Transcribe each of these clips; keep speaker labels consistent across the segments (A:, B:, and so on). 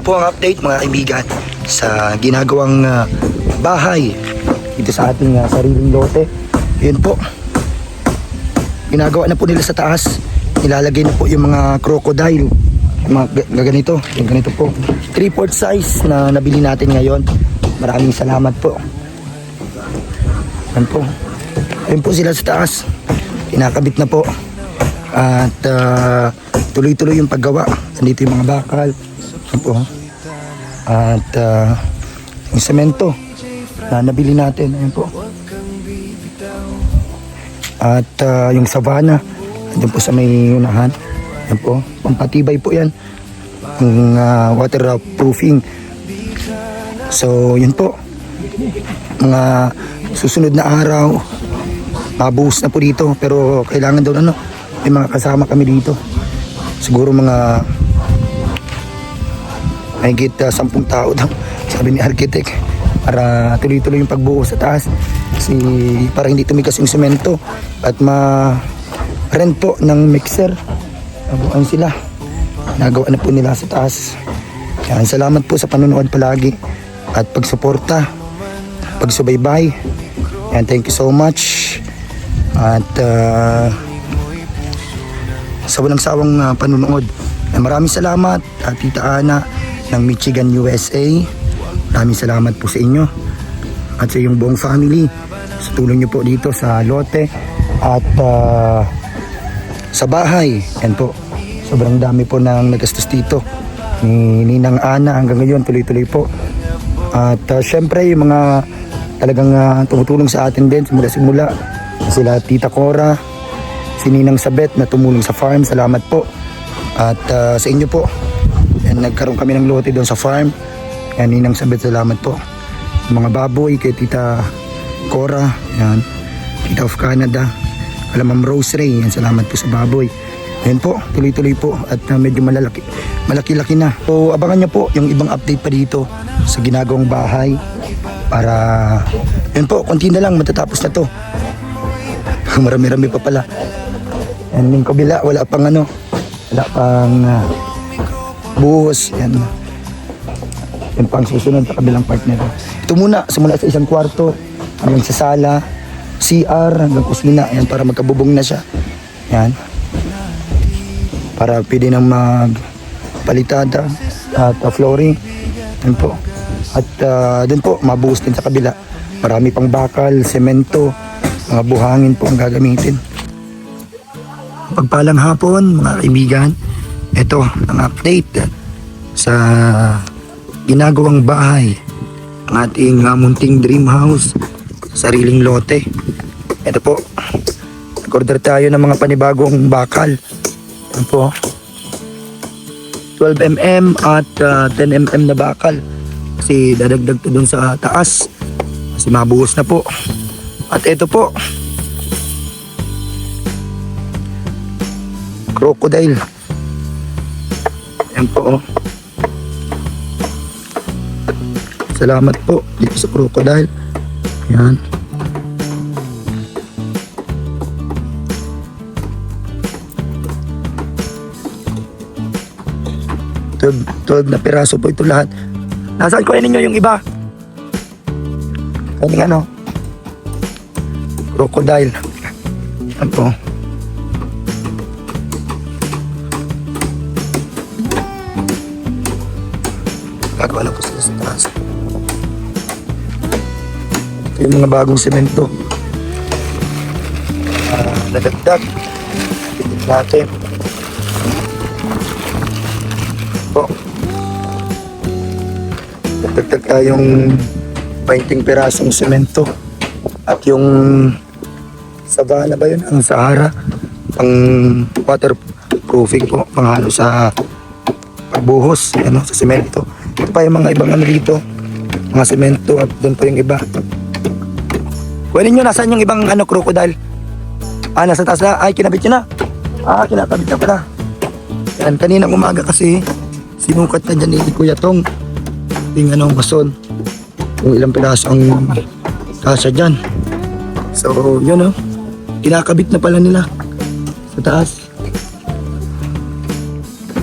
A: po ang update mga kaibigan sa ginagawang bahay dito sa ating sariling lote. Yun po, ginagawa na po nila sa taas. Nilalagay na po yung mga crocodile, yung mga ganito, yung ganito po 3/4 size na nabili natin ngayon. Maraming salamat po. Yan po, yun po sila sa taas, kinakabit na po. At tuloy-tuloy yung paggawa. Nandito yung mga bakal. Yan po. At yung semento na nabili natin. Ayan po. At yung savana andun po sa may unahan. Yan po. Pampatibay po yan. Yung waterproofing. So yun po. Mga susunod na araw mabuhos na po dito. Pero kailangan daw may mga kasama kami dito. Siguro mga mahigit 10 tao daw, sabi ni architect, para tuloy-tuloy yung pagbuhos sa taas. Kasi para hindi tumigas yung semento at ma-rent po ng mixer. Nabuhan sila. Nagawa na po nila sa taas. Yan, salamat po sa panonood palagi at pagsuporta, pagsubaybay. Yan, thank you so much. At sa walang sawang panunood. Maraming salamat Tita Ana ng Michigan, USA. Maraming salamat po sa inyo at sa iyong buong family sa tulong nyo po dito sa lote at sa bahay. Yan po, sobrang dami po ng nagastos dito ni Ninang Ana. Hanggang ngayon tuloy-tuloy po. At syempre yung mga talagang tumutulong sa atin din simula sila Tita Cora, si Ninang Sabet na tumulong sa farm, salamat po. At sa inyo po, yan, nagkaroon kami ng lote doon sa farm. Yan, Ninang Sabet, salamat po. Mga baboy kay Tita Cora, yan, Tita of Canada, kala Ma'am Rosemary, yan, salamat po sa baboy. Yan po, tuloy-tuloy po at medyo malaki-laki na. So abangan nyo po yung ibang update pa dito sa ginagawang bahay para yan po, konti na lang matatapos na to. Marami-rami pa pala. And yung kabila, wala pang buhos. Yan. Yan pang susunod sa kabilang part nito. Ito muna, simula sa isang kwarto hanggang sa sala, CR, hanggang kusina. Yan, para magkabubong na siya. Yan. Para pwede nang magpalitada at flooring. Yan po. At dun po, mabuhos din sa kabila. Marami pang bakal, semento, mga buhangin po ang gagamitin. Pagpalang hapon mga kaibigan, ito ang update sa ginagawang bahay, ang ating munting dream house, sariling lote. Ito po, nag-order tayo ng mga panibagong bakal. Ito po, 12mm at 10mm na bakal kasi dadagdag to dun sa taas kasi mabuhos na po. At ito po, crocodile. Ayan po. Salamat po dito sa crocodile. Ayan. Twelve na piraso po ito lahat. Nasaan ko ninyo yung iba? Kaning crocodile. Ayan po. Gagawa lang po sila sa taas. Ito yung mga bagong semento. Nadagdag. Pitin natin. Po. Nadagdag tayong 20 pirasong semento. At yung savana ba yun? Ang Sahara. Pang waterproofing po. Panghalo sa pagbuhos. Sa semento. Ito pa yung mga ibang dito. Mga semento at doon pa yung iba. Kunin nyo, nasaan yung ibang crocodile? Nasa taas na. Ay, kinabit nyo na. Kinakabit na pala. Yan, kaninang umaga kasi sinukat na dyan ni Kuya Tong. Yung mason. Kung ilang piraso ang kasya dyan. So, yun kinakabit na pala nila sa taas.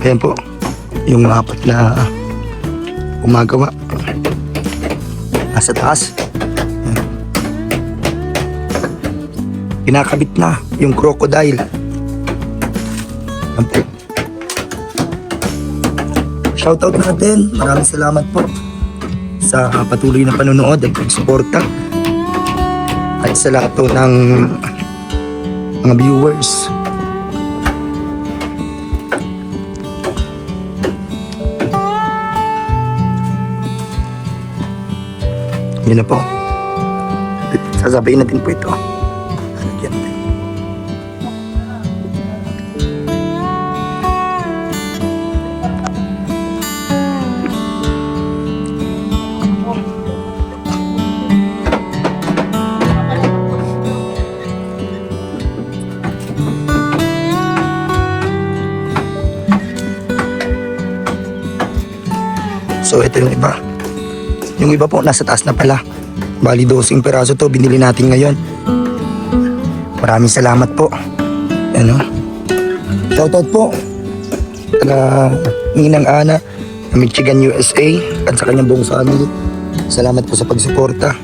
A: Ayan po, yung apat na gumagawa. Nasa taas. Kinakabit na yung crocodile. Yan po. Shoutout natin. Maraming salamat po sa patuloy na panonood at pagsuporta. At sa lahat po ng mga viewers. Yun na po. Sasabihin natin po ito. Lagyan natin. So ito yung iba. Yung iba po nasa taas na pala. Bali 12 piraso to binili natin ngayon. Maraming salamat po. Ano? Shoutout po kala Ninang Ana ng Michigan, USA at sa kanyang buong family. Salamat po sa pagsuporta.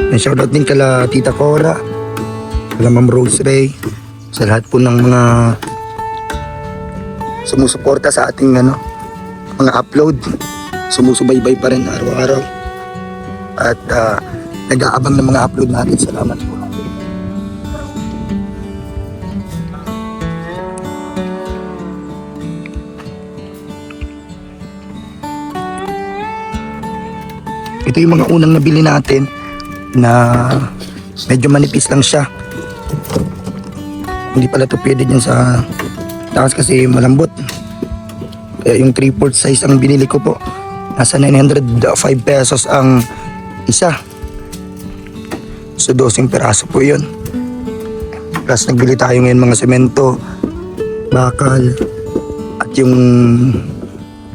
A: And shoutout din kala Tita Cora, kala Ma'am Rose Ray, sa lahat po ng mga sumusuporta sa ating mga upload. Sumusubaybay pa rin araw-araw at nag-aabang ng mga upload natin. Salamat po. Ito yung mga unang nabili natin na medyo manipis lang siya. Hindi pala ito pwede dyan sa taas kasi malambot. Kaya yung 3/4 size ang binili ko po. Nasa 905 pesos ang isa. So 12 piraso po yun. Plus nagbili tayo ngayon mga semento, bakal, at yung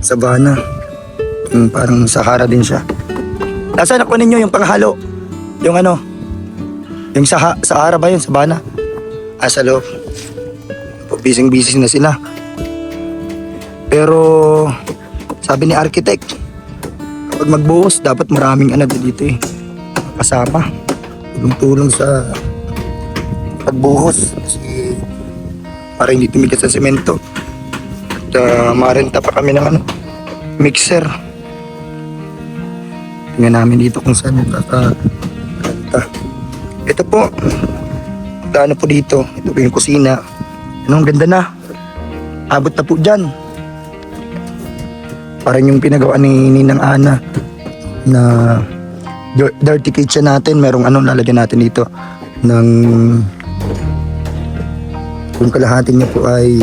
A: sabana. Yung parang Sahara din siya. Nasaan nakuha ninyo yung panghalo? Yung yung Sahara ba yun? Sabana? Sa loob. Busy na sila. Pero sabi ni architect, kapag magbuhos, dapat maraming dito kasama. Tulong-tulong sa pagbuhos. Kasi para hindi tumigas sa semento. At marenta pa kami ng mixer. Tingnan namin dito kung saan magkakanta. Ito po. Ano po dito? Ito po yung kusina. Ang ganda na. Abot na po dyan. Parang yung pinagawa ni Ninang Ana na dirty kitchen natin. Merong lalagyan natin dito ng kung kalahati niya po ay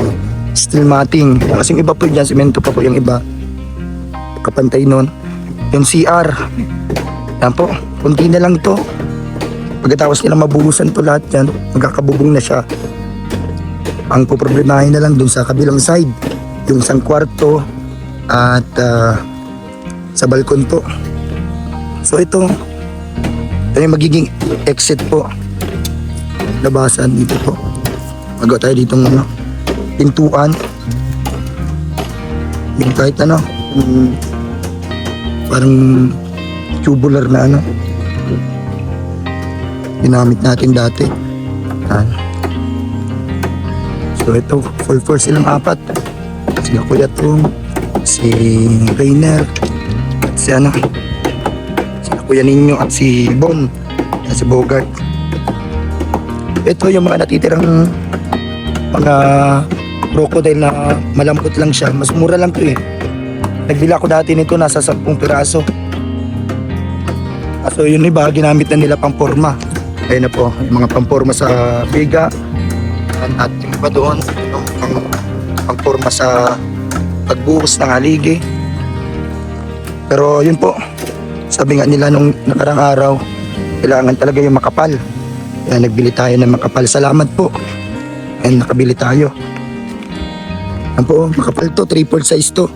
A: steel matting. Kasi yung iba po dyan, semento pa po yung iba. Kapantay nun. Yung CR. Yan po, kunti na lang to. Pagkatapos nila mabuhusan to lahat yan, magkakabubong na siya. Ang poproblemahin na lang dun sa kabilang side, yung isang kwarto at sa balkon po. So ito yung magiging exit po. Labasan dito po. Magawa tayo ditong pintuan. Yung kahit parang tubular na ginamit natin dati. So ito, full force silang apat. Sila Kuya Tung, si Rainer, at si sila Kuya Ninyo at si Bon, at si Bogart. Ito yung mga natitirang mga crocodile na malambot lang siya. Mas mura lang to Nagbila ko dati nito, nasa 10 piraso. So yun iba, ginamit na nila pang forma. Ayun na po, yung mga pamporma sa biga. At yung iba doon, yung pangporma sa pagbuhos ng haligi. Pero yun po, sabi nga nila nung nakarang araw, kailangan talaga yung makapal. Kaya nagbili tayo ng makapal. Salamat po. And nakabili tayo. Yan po, makapal to, 3/4 size to.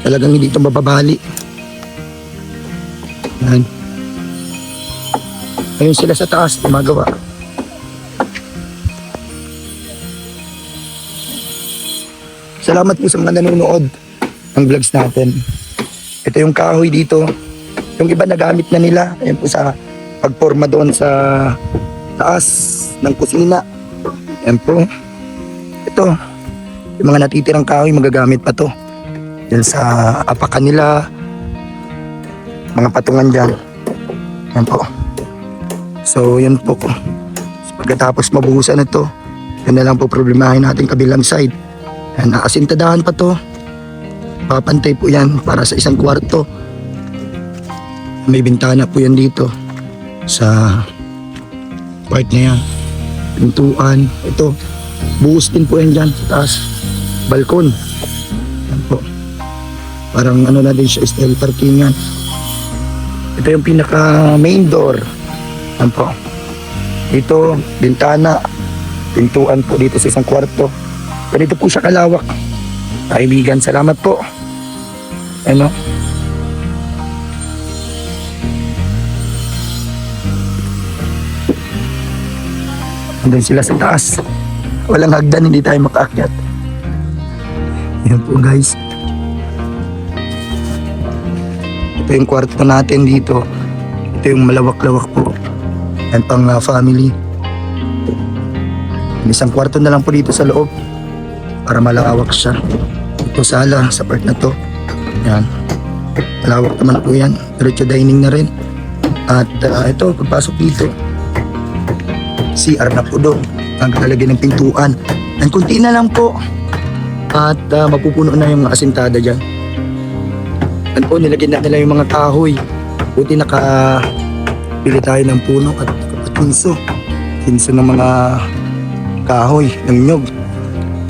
A: Talagang hindi ito mababali. Yan. Ayun sila sa taas, gumagawa. Salamat po sa mga nanonood ng vlogs natin. Ito yung kahoy dito. Yung iba nagamit na nila. Ayan po sa pagporma doon sa taas ng kusina. Ayan po. Ito. Yung mga natitirang kahoy magagamit pa to. Yan sa apakan nila. Mga patungan dyan. Ayan po. So yun po. Pagkatapos mabuhusan na to, yan na lang po problemahin natin kabilang side. Yan, aasintadahan pa to. Papantay po yan para sa isang kwarto. May bintana po yan dito sa part na yan. Pintuan. Ito. Buhos din po yan dyan sa taas. Balkon. Yan po. Parang ano na din siya, style parkingan. Ito yung pinaka main door. Yan po. Dito, bintana. Pintuan po dito sa isang kwarto. Ganito po siya kalawak. Kaibigan, salamat po. Ano? Andun sila sa taas. Walang hagdan, hindi tayo makaakyat. Yan po guys. Ito yung kwarto natin dito. Ito yung malawak-lawak po. Yan pang family. Isang kwarto na lang po dito sa loob para malawak siya. Ito sala sa part na to. Yan. Malawak naman po yan. Diretso dining na rin. At ito, pagpasok dito, CR na po doon. Naglalagay ng pintuan. Ang kunti na lang po. At mapupuno na yung asintada dyan. Yan po, nilagyan na nila yung mga kahoy. Buti nakapili tayo ng puno at kinso. Kinso ng mga kahoy, ng nyog.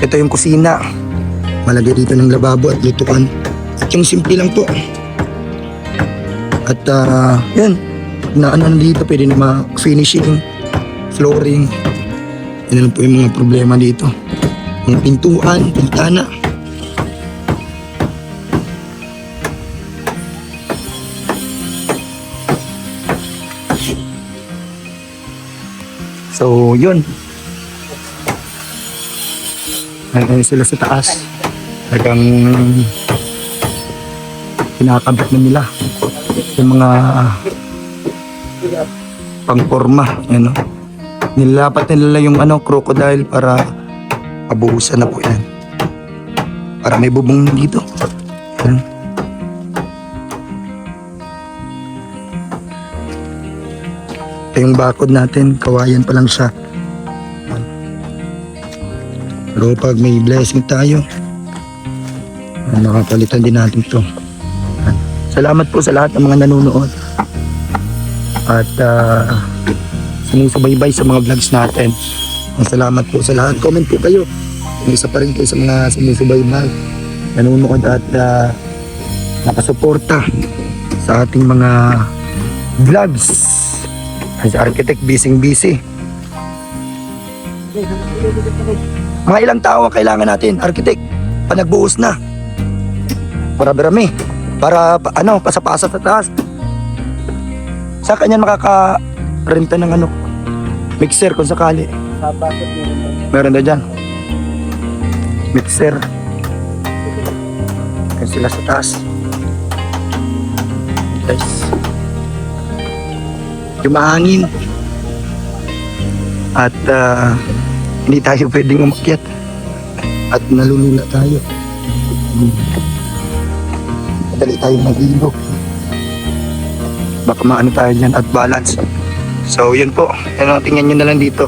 A: Ito yung kusina. Malagay dito ng lababo at lutuan. At yung simple lang po. At yun. Na ano dito, pwede na ma-finishing, flooring. Yan lang po yung mga problema dito. Mga pintuan, pintana. So, yun. Ngayon sila sa taas. Talagang kinakabit na nila yung mga pangporma. Yan, no? Nilapat nila yung crocodile para abuhusan na po yan. Para may bubong dito. Yan. Ito yung bakod natin. Kawayan pa lang siya. Pero pag may blessing tayo, makapalitan din natin ito. Salamat po sa lahat ng mga nanonood at sumusubaybay sa mga vlogs natin. Salamat po sa lahat. Comment po kayo. Isa pa rin po sa mga sumusubaybay, nanonood at nakasuporta sa ating mga vlogs. As architect, busy. Mga ilang tao ang kailangan natin, architect, panagbuhos na. Marami. Para pasapasa sa taas. Sa kanya makaka-renta ng mixer kung sakali. Meron na dyan. Mixer. Kaya sila sa taas. Guys. Yung mahangin. At hindi tayo pwedeng umakyat. At nalulula tayo. Madali tayo mag-ilog. Baka maano tayo dyan at balance. So yun po. Tingnan nyo na lang dito.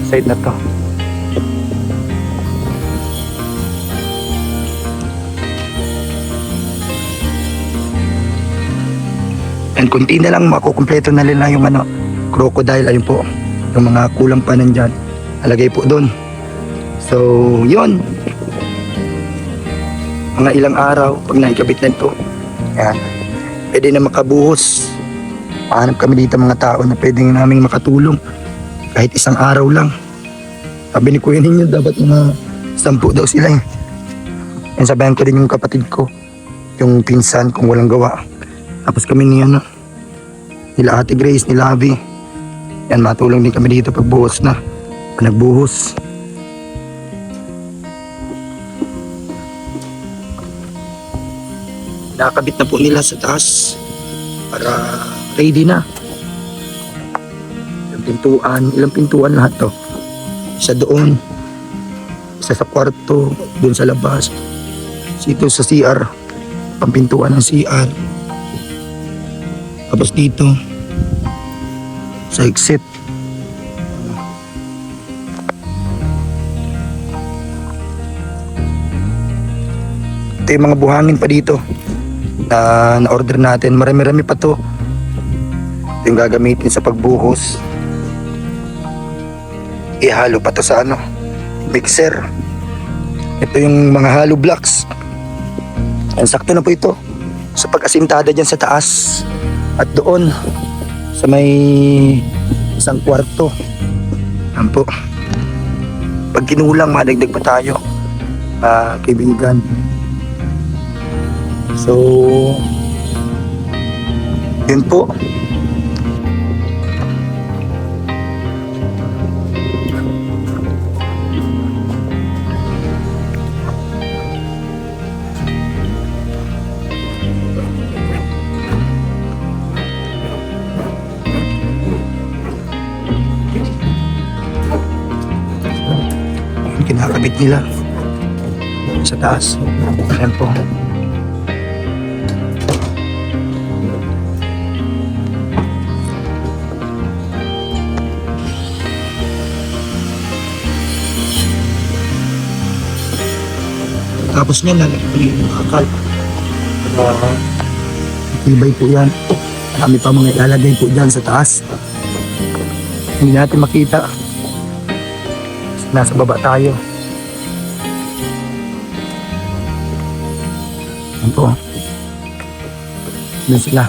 A: Side na to. And kunti na lang makukumpleto na nila yung crocodile. Ayun po. Yung mga kulang pa nandyan. Alagay po doon. So yun. Mga ilang araw pag naikabit na ito. Yan. Pwede na makabuhos. Pahanap kami dito mga tao na pwede namin makatulong. Kahit isang araw lang. Sabi ni Kuya ninyo dapat mga 10 daw sila eh. Yan, sabayan ko din yung kapatid ko. Yung pinsan kung walang gawa. Tapos kami nila Ate Grace, nila Abby. Yan, matulong din kami dito pagbuhos na. Nagbuhos. Nakakabit na po nila sa taas para ready na. Ilang pintuan lahat to. Isa doon, isa sa kwarto, doon sa labas, dito sa CR, pampintuan ng CR. Tapos dito, sa exit. Ito yung mga buhangin pa dito na order natin. Marami-rami pa to. Ito yung gagamitin sa pagbuhos. Ihalo pa to sa mixer. Ito yung mga hollow blocks. Yan, sakto na po ito sa pag-asintada dyan sa taas at doon sa may isang kwarto. Yan po. Pag kinulang, madagdag pa tayo, kaibigan. So yun po. Kinakabit nila sa taas. Ayan po. Tapos niya lalagyan yung akal. Tibay po yan. Marami pa mga ilalagay po dyan sa taas. Hindi natin makita. Nasa baba tayo. Yan po. Doon sila.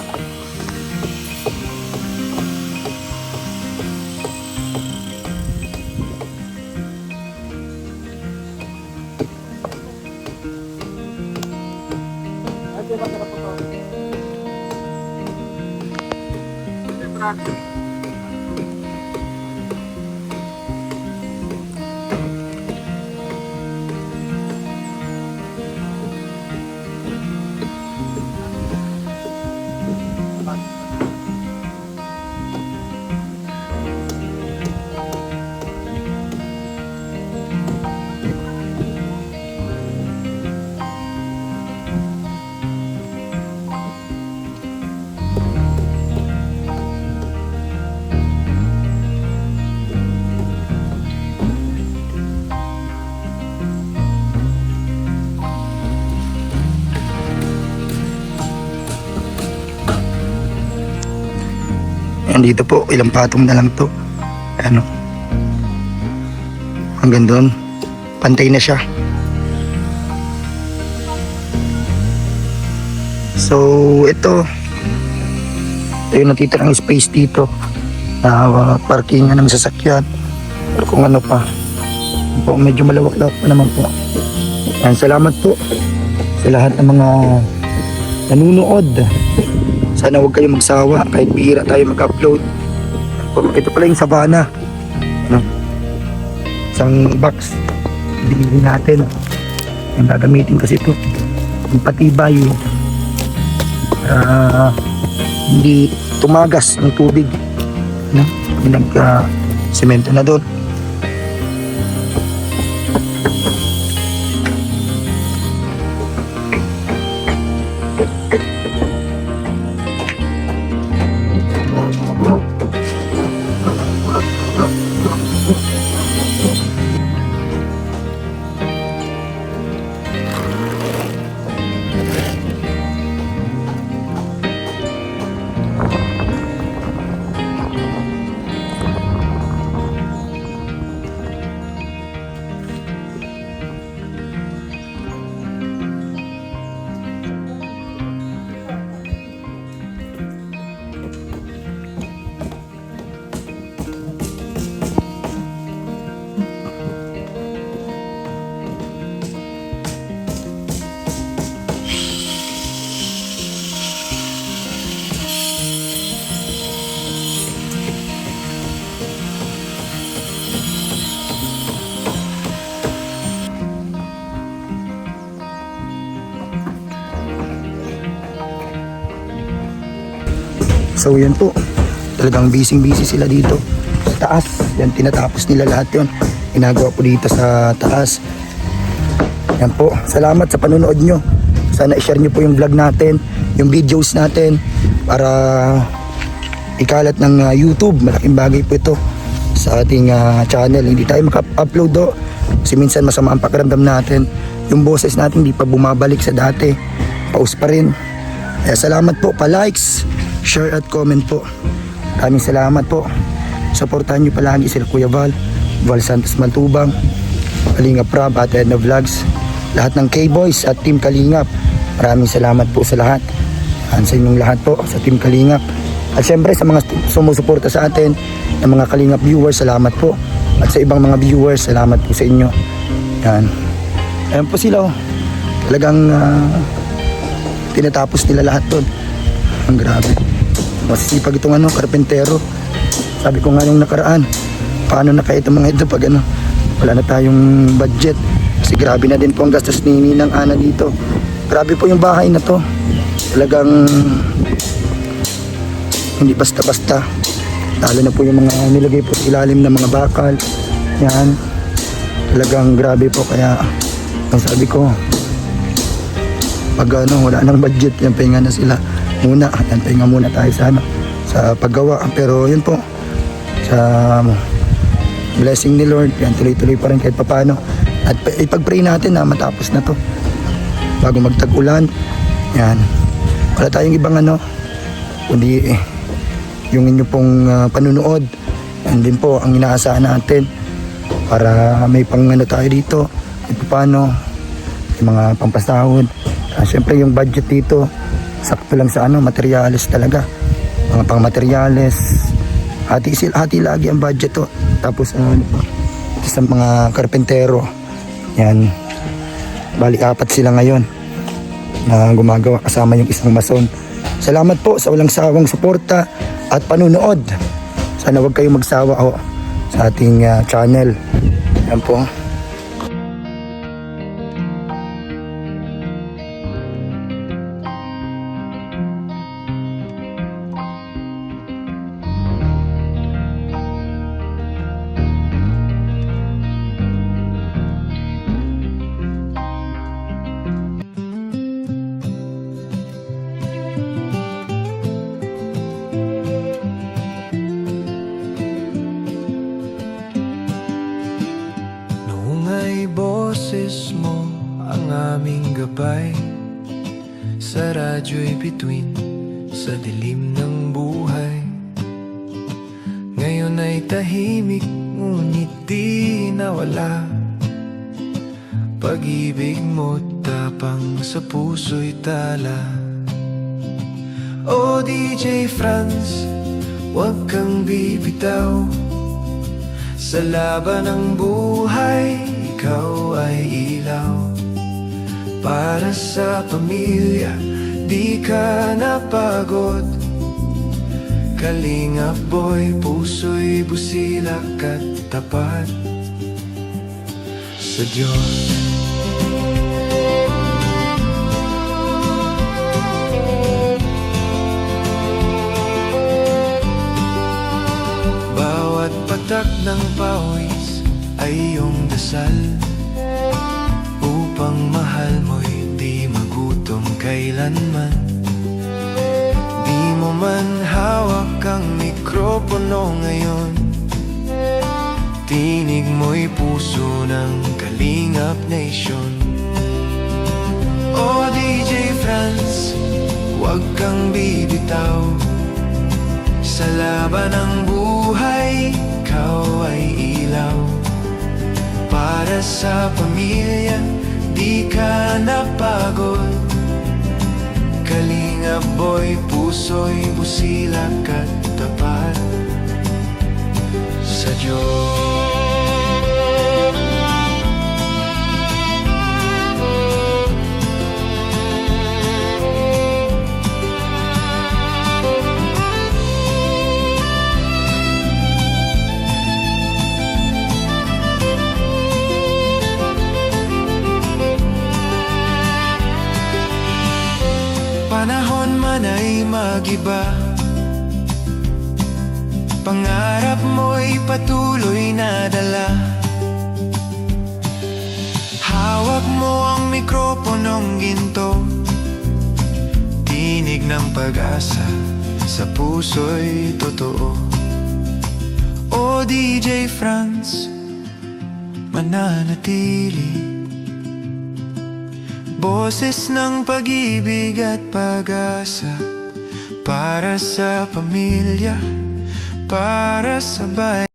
A: Dito po, ilang patong na lang to. Hanggang doon, pantay na siya. So ito yung natitirang space dito na parkingan ng sasakyan or kung ano pa po, medyo malawak-lawak pa naman po. And salamat po sa lahat ng mga nanunood. Sana huwag kayong magsawa kahit bihira tayo mag-upload. Ito pala yung Savannah. Isang box. Binili natin. Yung gagamitin kasi ito. Yung patibay. Hindi tumagas ng tubig. Yung nag-semento na doon. So yan po, talagang busy sila dito sa taas. Yan, tinatapos nila lahat yon. Ginagawa po dito sa taas. Yan po, salamat sa panonood nyo. Sana i-share nyo po yung vlog natin, yung videos natin, para ikalat ng YouTube. Malaking bagay po ito sa ating channel. Hindi tayo maka-upload kasi minsan masama ang pakiramdam natin. Yung boses natin hindi pa bumabalik sa dati, paus pa rin. Kaya salamat po, pa-likes, share at comment po. Maraming salamat po. Supportahan nyo palagi sila Kuya Val Santos Maltubang, Kalingap Rob at Edna Vlogs, lahat ng K-Boys at Team Kalingap. Maraming salamat po sa lahat. Sa inyong lahat po sa Team Kalingap. At syempre sa mga sumusuporta sa atin, ng mga Kalingap viewers, salamat po. At sa ibang mga viewers, salamat po sa inyo. Yan. Ayan po sila. Talagang tinatapos nila lahat doon. Ang grabe. Masisipag itong karpentero. Sabi ko nga nung nakaraan, paano na kaya itong mga ito pag wala na tayong budget. Kasi grabe na din po ang gastos ni Ninang Ana dito. Grabe po yung bahay na to. Talagang hindi basta-basta. Lalo na po yung mga nilagay po sa ilalim ng mga bakal. Yan. Talagang grabe po. Kaya ang sabi ko, pag wala nang budget, yan, pahinga na sila muna. Yan, pahinga muna tayo sa paggawa. Pero yun po, sa blessing ni Lord, yan, tuloy-tuloy pa rin kahit papano. At ipag-pray natin na matapos na to bago magtag-ulan. Yan, wala tayong ibang kundi yung inyo pong panunood. Yan din po ang inaasahan natin para may pang tayo dito kahit paano, yung mga pampasahod. Siyempre yung budget dito sakto lang sa materyales talaga, mga pang materyales. Hati lagi ang budget to. Tapos sa mga karpentero, yan, bali 4 sila ngayon na gumagawa kasama yung isang mason. Salamat po sa walang sawang suporta at panunood. Sana wag kayong magsawa sa ating channel. Yan po.
B: Boses mo ang aming gabay sa radyo'y bituin sa dilim ng buhay. Ngayon ay tahimik, ngunit di nawala. Pag-ibig mo tapang sa puso'y tala. O DJ Franz, huwag kang bibitaw sa laban ng buhay. Ikaw ay ilaw para sa pamilya, di ka napagod. Kalingap boy, puso'y busilak at tapat sa Diyos. Bawat patak ng pawis ay iyong dasal upang mahal mo'y di magutom kailanman. Di mo man hawak ang mikropono ngayon, tinig mo'y puso ng Kalingap Nation. O DJ Franz, huwag kang bibitaw sa laban ng buhay. Ikaw ay ilaw para sa pamilya, di ka napagod. Kalingap boy, puso'y busilak at tapat sa Diyos. Panahon man ay magiba, pangarap mo'y patuloy na dala. Hawak mo ang mikroponong ginto, tinig ng pag-asa sa puso'y totoo. O DJ Franz, mananatili, boses ng pag-ibig at pag-asa, para sa pamilya, para sa bayan.